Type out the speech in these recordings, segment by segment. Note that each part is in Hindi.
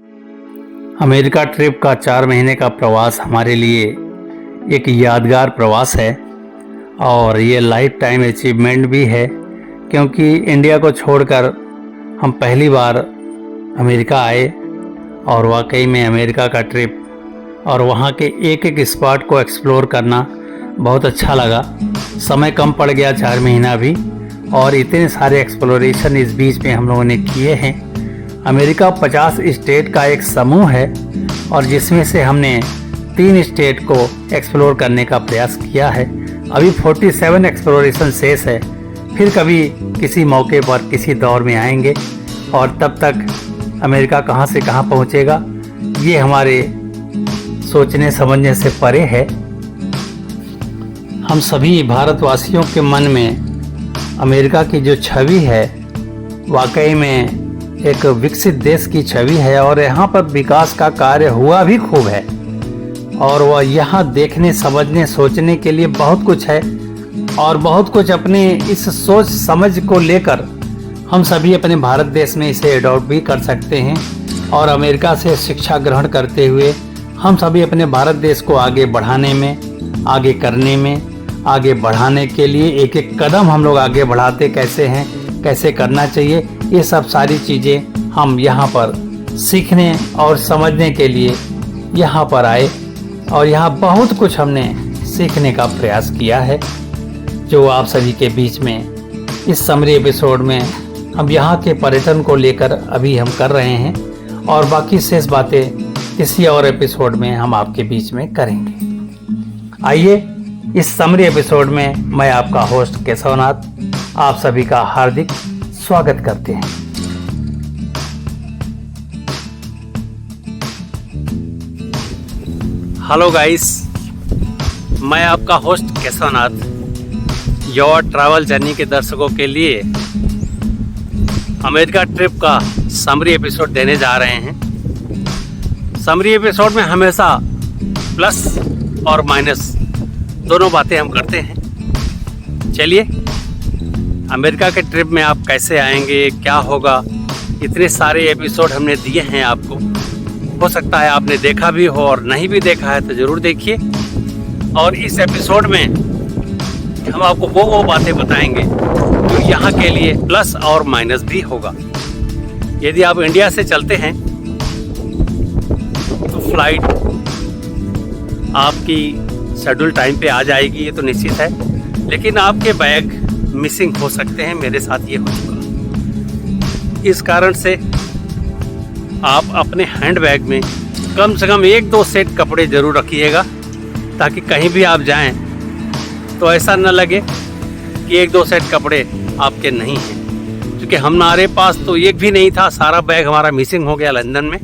अमेरिका ट्रिप का 4 महीने का प्रवास हमारे लिए एक यादगार प्रवास है और ये लाइफ टाइम अचीवमेंट भी है, क्योंकि इंडिया को छोड़कर हम पहली बार अमेरिका आए और वाकई में अमेरिका का ट्रिप और वहाँ के एक एक स्पॉट को एक्सप्लोर करना बहुत अच्छा लगा। समय कम पड़ गया 4 महीना भी, और इतने सारे एक्सप्लोरेशन इस बीच में हम लोगों ने किए हैं। अमेरिका 50 स्टेट का एक समूह है और जिसमें से हमने 3 स्टेट को एक्सप्लोर करने का प्रयास किया है। अभी 47 एक्सप्लोरेशन शेष है। फिर कभी किसी मौके पर किसी दौर में आएंगे और तब तक अमेरिका कहाँ से कहाँ पहुँचेगा ये हमारे सोचने समझने से परे है। हम सभी भारतवासियों के मन में अमेरिका की जो छवि है वाकई में एक विकसित देश की छवि है और यहाँ पर विकास का कार्य हुआ भी खूब है और वह यहाँ देखने समझने सोचने के लिए बहुत कुछ है और बहुत कुछ अपने इस सोच समझ को लेकर हम सभी अपने भारत देश में इसे अडॉप्ट भी कर सकते हैं और अमेरिका से शिक्षा ग्रहण करते हुए हम सभी अपने भारत देश को आगे बढ़ाने में, आगे करने में, आगे बढ़ाने के लिए एक एक कदम हम लोग आगे बढ़ाते कैसे हैं, कैसे करना चाहिए, ये सब सारी चीज़ें हम यहाँ पर सीखने और समझने के लिए यहाँ पर आए और यहाँ बहुत कुछ हमने सीखने का प्रयास किया है, जो आप सभी के बीच में इस समरी एपिसोड में हम यहाँ के पर्यटन को लेकर अभी हम कर रहे हैं और बाकी शेष बातें किसी और एपिसोड में हम आपके बीच में करेंगे। आइए इस समरी एपिसोड में मैं आपका होस्ट केशवनाथ आप सभी का हार्दिक स्वागत करते हैं। हेलो गाइस, मैं आपका host Keshavnath your travel journey के दर्शकों के लिए अमेरिका ट्रिप का समरी एपिसोड देने जा रहे हैं। समरी एपिसोड में हमेशा प्लस और माइनस दोनों बातें हम करते हैं। चलिए, अमेरिका के ट्रिप में आप कैसे आएंगे, क्या होगा, इतने सारे एपिसोड हमने दिए हैं आपको। हो सकता है आपने देखा भी हो और नहीं भी देखा है तो ज़रूर देखिए। और इस एपिसोड में हम आपको वो बातें बताएंगे जो यहाँ के लिए प्लस और माइनस भी होगा। यदि आप इंडिया से चलते हैं तो फ्लाइट आपकी शेड्यूल टाइम पे आ जाएगी, ये तो निश्चित है, लेकिन आपके बैग मिसिंग हो सकते हैं। मेरे साथ ये हो चुका। इस कारण से आप अपने हैंड बैग में कम से कम 1-2 सेट कपड़े ज़रूर रखिएगा, ताकि कहीं भी आप जाएं तो ऐसा न लगे कि 1-2 सेट कपड़े आपके नहीं हैं। क्योंकि हमारे पास तो एक भी नहीं था, सारा बैग हमारा मिसिंग हो गया लंदन में,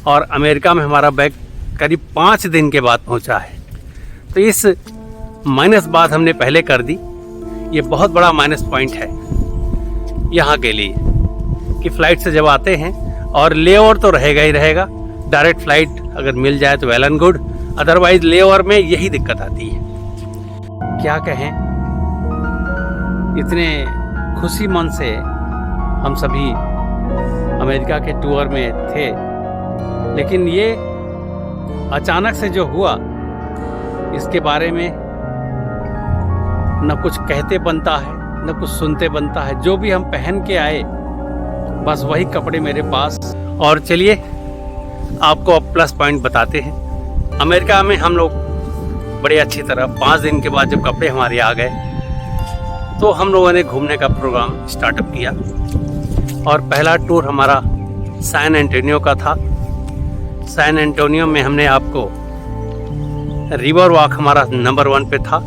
और अमेरिका में हमारा बैग करीब 5 दिन के बाद पहुंचा है। तो इस माइनस बात हमने पहले कर दी। ये बहुत बड़ा माइनस पॉइंट है यहाँ के लिए कि फ़्लाइट से जब आते हैं, और लेओवर तो रहेगा ही रहेगा। डायरेक्ट फ़्लाइट अगर मिल जाए तो well and good, otherwise layover में यही दिक्कत आती है। क्या कहें, इतने खुशी मन से हम सभी अमेरिका के टूर में थे, लेकिन ये अचानक से जो हुआ इसके बारे में न कुछ कहते बनता है न कुछ सुनते बनता है। जो भी हम पहन के आए बस वही कपड़े मेरे पास। और चलिए आपको अब प्लस पॉइंट बताते हैं। अमेरिका में हम लोग बड़े अच्छी तरह 5 दिन के बाद जब कपड़े हमारे आ गए तो हम लोगों ने घूमने का प्रोग्राम स्टार्टअप किया और पहला टूर हमारा सैन एंटोनियो का था। सैन एंटोनियो में हमने आपको रिवर वॉक हमारा नंबर 1 पे था,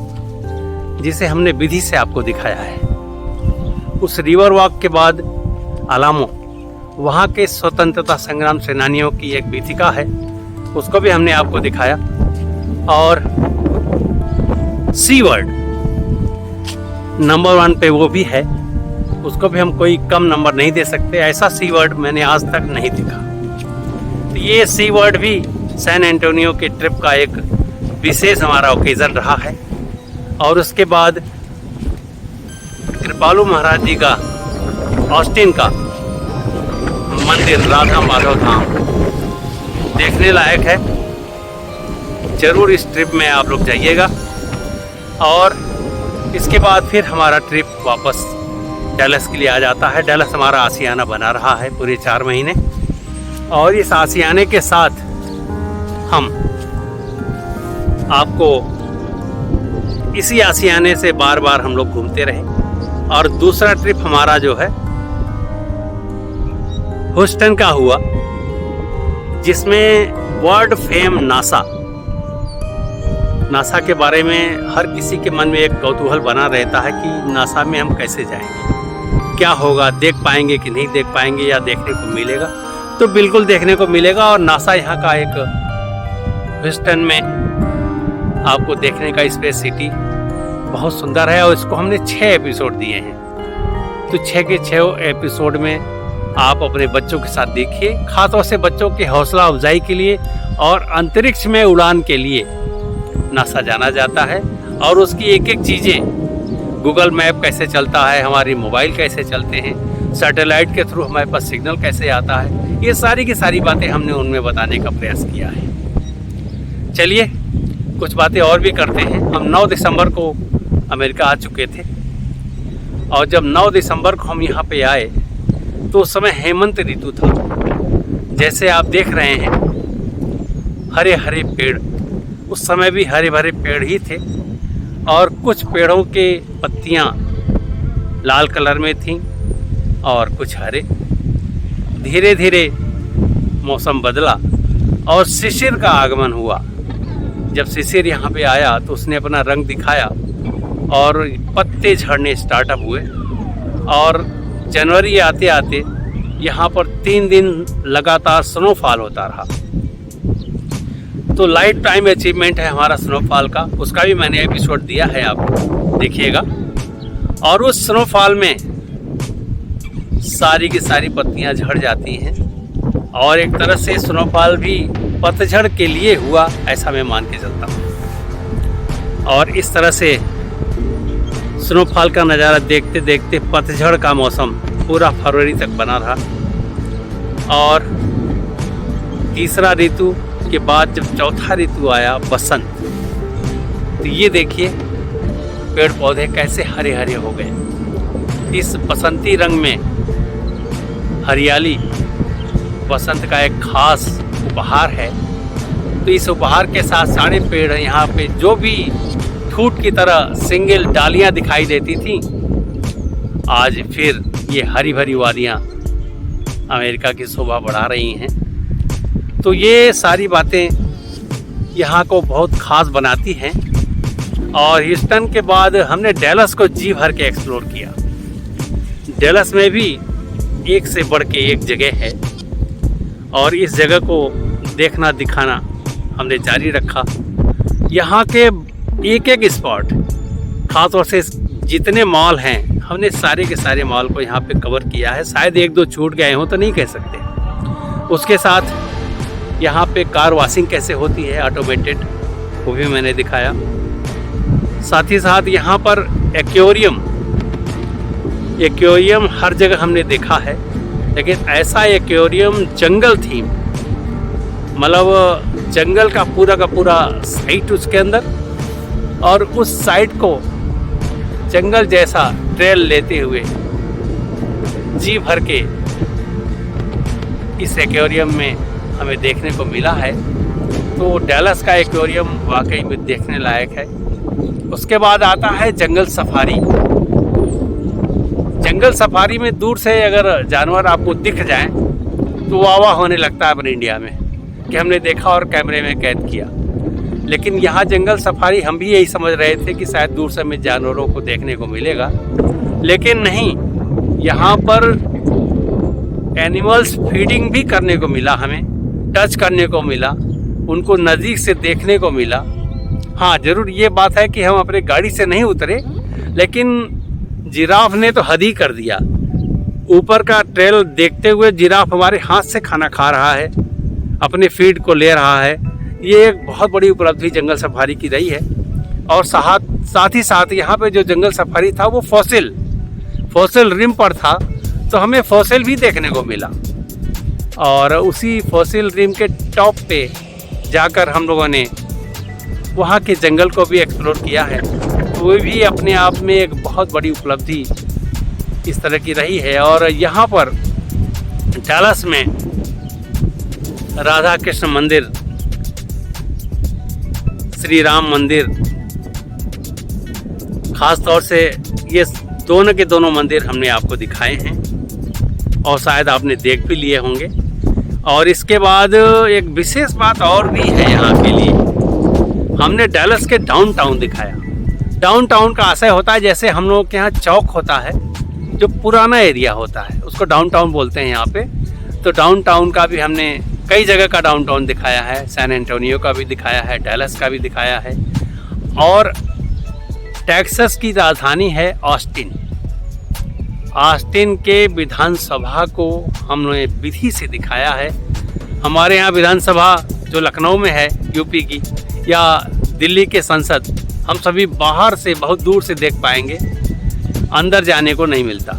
जिसे हमने विधि से आपको दिखाया है। उस रिवर वॉक के बाद अलामो, वहाँ के स्वतंत्रता संग्राम सेनानियों की एक वीथिका है, उसको भी हमने आपको दिखाया। और सी वर्ड नंबर 1 पे वो भी है, उसको भी हम कोई कम नंबर नहीं दे सकते। ऐसा सी वर्ड मैंने आज तक नहीं देखा। तो ये सी वर्ड भी सैन एंटोनियो के ट्रिप का एक विशेष हमारा ओकेजन रहा है। और उसके बाद कृपालु महाराज जी का ऑस्टिन का मंदिर राधा माधव धाम, देखने लायक है। ज़रूर इस ट्रिप में आप लोग जाइएगा। और इसके बाद फिर हमारा ट्रिप वापस डैलस के लिए आ जाता है। डैलस हमारा आशियाना बना रहा है पूरे 4 महीने, और इस आशियाने के साथ हम आपको इसी आशियाने से बार बार हम लोग घूमते रहे। और दूसरा ट्रिप हमारा जो है ह्यूस्टन का हुआ, जिसमें वर्ल्ड फेम नासा के बारे में हर किसी के मन में एक कौतूहल बना रहता है कि नासा में हम कैसे जाएंगे, क्या होगा, देख पाएंगे कि नहीं देख पाएंगे, या देखने को मिलेगा। तो बिल्कुल देखने को मिलेगा। और नासा यहाँ का एक ह्यूस्टन में आपको देखने का स्पेस सिटी बहुत सुंदर है, और इसको हमने 6 एपिसोड दिए हैं। तो 6 के 6 एपिसोड में आप अपने बच्चों के साथ देखिए, खासतौर से बच्चों की हौसला अफजाई के लिए और अंतरिक्ष में उड़ान के लिए नासा जाना जाता है। और उसकी एक एक चीज़ें, गूगल मैप कैसे चलता है, हमारी मोबाइल कैसे चलते हैं, सैटेलाइट के थ्रू हमारे पास सिग्नल कैसे आता है, ये सारी की सारी बातें हमने उनमें बताने का प्रयास किया है। चलिए कुछ बातें और भी करते हैं। हम 9 दिसंबर को अमेरिका आ चुके थे, और जब 9 दिसंबर को हम यहाँ पे आए तो उस समय हेमंत ऋतु था। जैसे आप देख रहे हैं हरे हरे पेड़, उस समय भी हरे भरे पेड़ ही थे, और कुछ पेड़ों के पत्तियाँ लाल कलर में थीं और कुछ हरे। धीरे धीरे मौसम बदला और शिशिर का आगमन हुआ। जब शिशिर यहाँ पे आया तो उसने अपना रंग दिखाया और पत्ते झड़ने स्टार्टअप हुए। और जनवरी आते आते यहाँ पर 3 दिन लगातार स्नोफॉल होता रहा। तो लाइफ टाइम अचीवमेंट है हमारा स्नोफॉल का, उसका भी मैंने एपिसोड दिया है, आप देखिएगा। और उस स्नोफॉल में सारी की सारी पत्तियां झड़ जाती हैं, और एक तरह से स्नोफॉल भी पतझड़ के लिए हुआ, ऐसा मैं मान के चलता हूँ। और इस तरह से स्नोफॉल का नज़ारा देखते देखते पतझड़ का मौसम पूरा फरवरी तक बना रहा। और तीसरा ऋतु के बाद जब चौथा ऋतु आया बसंत, तो ये देखिए पेड़ पौधे कैसे हरे हरे हो गए। इस बसंती रंग में हरियाली बसंत का एक खास उपहार है। तो इस उपहार के साथ सारे पेड़ यहाँ पे जो भी ठूठ की तरह सिंगल डालियाँ दिखाई देती थी, आज फिर ये हरी भरी वादियाँ अमेरिका की शोभा बढ़ा रही हैं। तो ये सारी बातें यहाँ को बहुत ख़ास बनाती हैं। और ह्यूस्टन के बाद हमने डैलस को जी भर के एक्सप्लोर किया। डैलस में भी एक से बढ़ के एक जगह है, और इस जगह को देखना दिखाना हमने जारी रखा। यहाँ के एक एक स्पॉट, ख़ासतौर से जितने मॉल हैं, हमने सारे के सारे मॉल को यहाँ पे कवर किया है। शायद 1-2 छूट गए हों तो नहीं कह सकते। उसके साथ यहाँ पे कार वॉशिंग कैसे होती है ऑटोमेटेड, वो भी मैंने दिखाया। साथ ही साथ यहाँ पर एक्वेरियम हर जगह हमने देखा है, लेकिन ऐसा एक्वेरियम जंगल थीम, मतलब जंगल का पूरा साइट उसके अंदर, और उस साइट को जंगल जैसा ट्रेल लेते हुए जी भर के इस एक्वेरियम में हमें देखने को मिला है। तो डैलस का एक्वेरियम वाकई में देखने लायक है। उसके बाद आता है जंगल सफारी। जंगल सफारी में दूर से अगर जानवर आपको दिख जाएं तो वाह होने लगता है अपने इंडिया में कि हमने देखा और कैमरे में कैद किया। लेकिन यहाँ जंगल सफारी हम भी यही समझ रहे थे कि शायद दूर से हमें जानवरों को देखने को मिलेगा, लेकिन नहीं, यहाँ पर एनिमल्स फीडिंग भी करने को मिला, हमें टच करने को मिला, उनको नज़दीक से देखने को मिला। हाँ, ज़रूर ये बात है कि हम अपने गाड़ी से नहीं उतरे, लेकिन जिराफ ने तो हद ही कर दिया। ऊपर का ट्रेल देखते हुए जिराफ हमारे हाथ से खाना खा रहा है, अपने फीड को ले रहा है। ये एक बहुत बड़ी उपलब्धि जंगल सफारी की रही है। और साथ ही साथ यहाँ पे जो जंगल सफारी था वो फॉसिल रिम पर था, तो हमें फॉसिल भी देखने को मिला। और उसी फॉसिल रिम के टॉप पे जाकर हम लोगों ने वहाँ के जंगल को भी एक्सप्लोर किया है। वो भी अपने आप में एक बहुत बड़ी उपलब्धि इस तरह की रही है। और यहाँ पर डैलस में राधा कृष्ण मंदिर, श्री राम मंदिर, ख़ास तौर से ये दोनों के दोनों मंदिर हमने आपको दिखाए हैं और शायद आपने देख भी लिए होंगे। और इसके बाद एक विशेष बात और भी है यहाँ के लिए, हमने डैलस के डाउनटाउन दिखाया। डाउनटाउन का आशय होता है जैसे हम लोगों के यहाँ चौक होता है, जो पुराना एरिया होता है उसको डाउनटाउन बोलते हैं यहाँ पे। तो डाउनटाउन का भी हमने कई जगह का डाउनटाउन दिखाया है, सैन एंटोनियो का भी दिखाया है, डैलस का भी दिखाया है। और टेक्सास की राजधानी है ऑस्टिन। ऑस्टिन के विधानसभा को हमने विधि से दिखाया है। हमारे यहाँ विधानसभा जो लखनऊ में है यूपी की, या दिल्ली के संसद, हम सभी बाहर से बहुत दूर से देख पाएंगे, अंदर जाने को नहीं मिलता।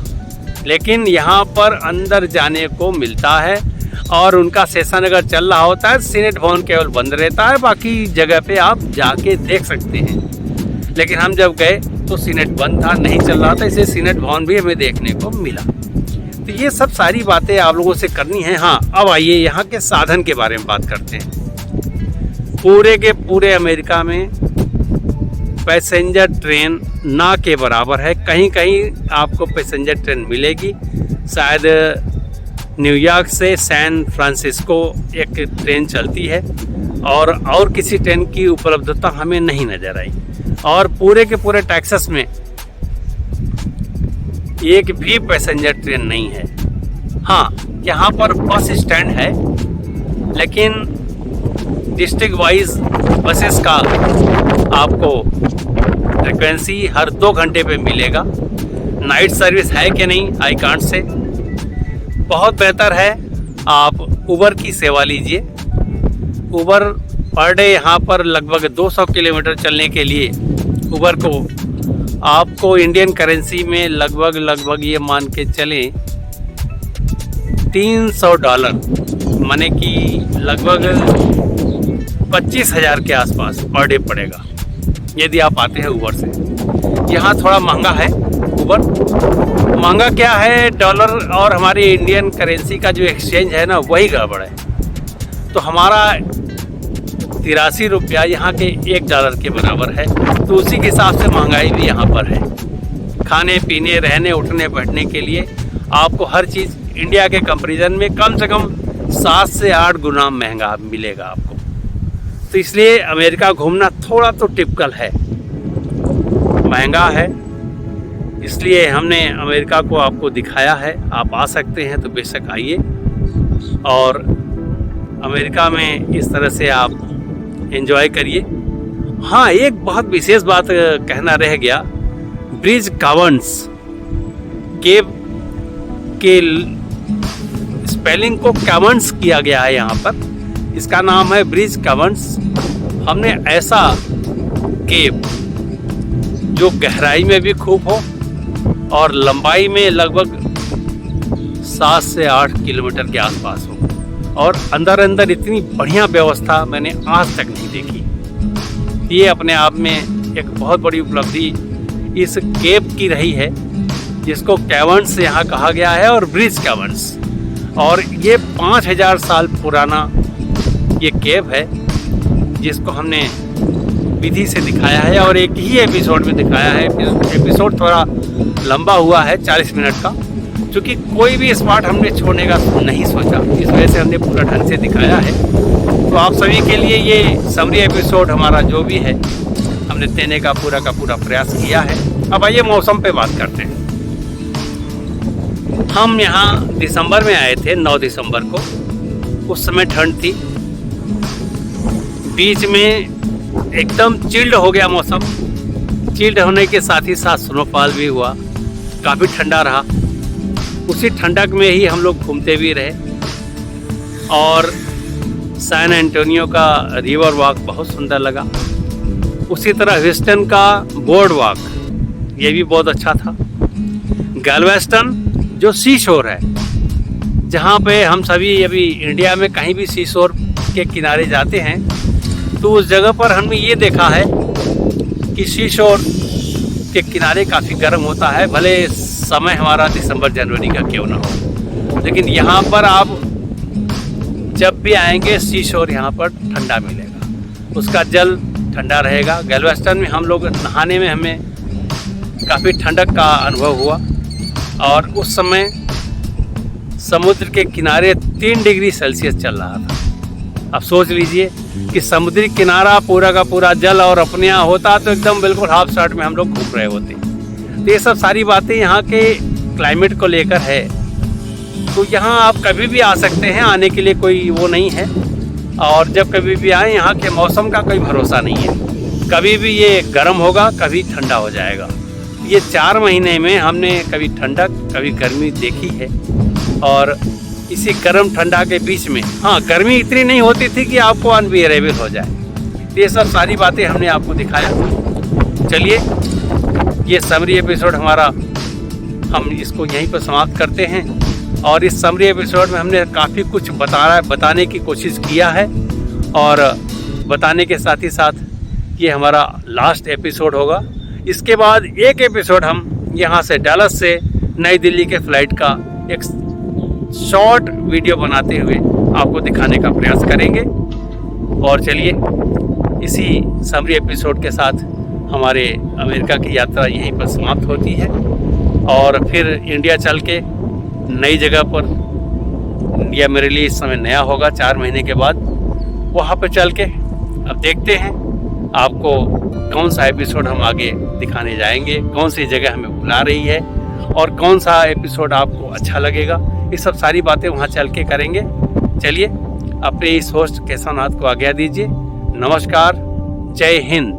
लेकिन यहाँ पर अंदर जाने को मिलता है और उनका सेशन अगर चल रहा होता है, सीनेट भवन केवल बंद रहता है, बाकी जगह पे आप जाके देख सकते हैं। लेकिन हम जब गए तो सीनेट बंद था, नहीं चल रहा था, इसलिए सीनेट भवन भी हमें देखने को मिला। तो ये सब सारी बातें आप लोगों से करनी है। हाँ, अब आइए यहाँ के साधन के बारे में बात करते हैं। पूरे के पूरे अमेरिका में पैसेंजर ट्रेन ना के बराबर है। कहीं कहीं आपको पैसेंजर ट्रेन मिलेगी, शायद न्यूयॉर्क से सैन फ्रांसिस्को एक ट्रेन चलती है, और किसी ट्रेन की उपलब्धता हमें नहीं नज़र आई। और पूरे के पूरे टेक्सास में एक भी पैसेंजर ट्रेन नहीं है। हाँ, यहाँ पर बस स्टैंड है, लेकिन डिस्ट्रिक्ट वाइज बसेस का आपको फ्रिक्वेंसी हर 2 घंटे पे मिलेगा। नाइट सर्विस है कि नहीं, आई कांट से। बहुत बेहतर है आप उबर की सेवा लीजिए। उबर पर डे यहाँ पर लगभग 200 किलोमीटर चलने के लिए उबर को आपको इंडियन करेंसी में लगभग ये मान के चलें $300, माने कि लगभग 25,000 के आसपास पर डे पड़ेगा यदि आप आते हैं उबर से। यहाँ थोड़ा महंगा है उबर। महंगा क्या है, डॉलर और हमारी इंडियन करेंसी का जो एक्सचेंज है ना, वही गड़बड़ है। तो हमारा 83 रुपया यहाँ के $1 के बराबर है। तो उसी के हिसाब से महंगाई भी यहाँ पर है। खाने पीने, रहने, उठने बैठने के लिए आपको हर चीज़ इंडिया के कंपैरिजन में कम से कम 7 से 8 गुना महंगा मिलेगा आपको। तो इसलिए अमेरिका घूमना थोड़ा तो टिपिकल है, महंगा है। इसलिए हमने अमेरिका को आपको दिखाया है। आप आ सकते हैं तो बेशक आइए, और अमेरिका में इस तरह से आप एंजॉय करिए। हाँ, एक बहुत विशेष बात कहना रह गया। ब्रिज कावर्न्स केव के स्पेलिंग को कावर्न्स किया गया है यहाँ पर। इसका नाम है ब्रिज कावर्न्स। हमने ऐसा केव जो गहराई में भी खूब हो और लंबाई में लगभग 7 से 8 किलोमीटर के आसपास हो, और अंदर अंदर इतनी बढ़िया व्यवस्था मैंने आज तक नहीं देखी। ये अपने आप में एक बहुत बड़ी उपलब्धि इस केव की रही है, जिसको कैवर्न्स यहाँ कहा गया है, और ब्रिज कैवर्न्स। और ये 5000 साल पुराना ये केव है, जिसको हमने विधि से दिखाया है और एक ही एपिसोड में दिखाया है। एपिसोड थोड़ा लंबा हुआ है, 40 मिनट का, क्योंकि कोई भी स्पॉट हमने छोड़ने का नहीं सोचा, इस वजह से हमने पूरा ढंग से दिखाया है। तो आप सभी के लिए ये समरी एपिसोड हमारा जो भी है हमने देने का पूरा प्रयास किया है। अब आइए मौसम पे बात करते हैं। हम यहाँ दिसंबर में आए थे, 9 दिसंबर को। उस समय ठंड थी, बीच में एकदम चिल्ड हो गया मौसम। चिल्ड होने के साथ ही साथ स्नोफॉल भी हुआ, काफ़ी ठंडा रहा। उसी ठंडक में ही हम लोग घूमते भी रहे, और सैन एंटोनियो का रिवर वॉक बहुत सुंदर लगा। उसी तरह ह्यूस्टन का बोर्ड वॉक, ये भी बहुत अच्छा था। गैल्वेस्टन जो सी शोर है, जहाँ पे हम सभी अभी इंडिया में कहीं भी सी शोर के किनारे जाते हैं तो उस जगह पर हमने ये देखा है कि सी शोर के किनारे काफ़ी गर्म होता है, भले समय हमारा दिसंबर जनवरी का क्यों ना हो, लेकिन यहाँ पर आप जब भी आएंगे सी शोर यहाँ पर ठंडा मिलेगा, उसका जल ठंडा रहेगा। गैल्वेस्टन में हम लोग नहाने में हमें काफ़ी ठंडक का अनुभव हुआ और उस समय समुद्र के किनारे 3 डिग्री सेल्सियस चल रहा था। अब सोच लीजिए कि समुद्री किनारा पूरा का पूरा जल और अपने यहाँ होता तो एकदम बिल्कुल हाफ शर्ट में हम लोग घूम रहे होते। तो ये सब सारी बातें यहाँ के क्लाइमेट को लेकर है। तो यहाँ आप कभी भी आ सकते हैं, आने के लिए कोई वो नहीं है। और जब कभी भी आए, यहाँ के मौसम का कोई भरोसा नहीं है, कभी भी ये गर्म होगा, कभी ठंडा हो जाएगा। ये 4 महीने में हमने कभी ठंडक कभी गर्मी देखी है। और इसी गर्म ठंडा के बीच में हाँ, गर्मी इतनी नहीं होती थी कि आपको अनबियरेबल हो जाए। ये सब सारी बातें हमने आपको दिखाया। चलिए, ये समरी एपिसोड हमारा हम इसको यहीं पर समाप्त करते हैं। और इस समरी एपिसोड में हमने काफ़ी कुछ बताने की कोशिश किया है और बताने के साथ ही साथ ये हमारा लास्ट एपिसोड होगा। इसके बाद एक एपिसोड हम यहाँ से डलस से नई दिल्ली के फ़्लाइट का एक शॉर्ट वीडियो बनाते हुए आपको दिखाने का प्रयास करेंगे। और चलिए, इसी समरी एपिसोड के साथ हमारे अमेरिका की यात्रा यहीं पर समाप्त होती है और फिर इंडिया चल के नई जगह पर, इंडिया मेरे लिए इस समय नया होगा 4 महीने के बाद, वहाँ पर चल के अब देखते हैं आपको कौन सा एपिसोड हम आगे दिखाने जाएंगे, कौन सी जगह हमें बुला रही है और कौन सा एपिसोड आपको अच्छा लगेगा। ये सब सारी बातें वहाँ चल के करेंगे। चलिए, अपने इस होस्ट केशवनाथ को आज्ञा दीजिए। नमस्कार, जय हिंद।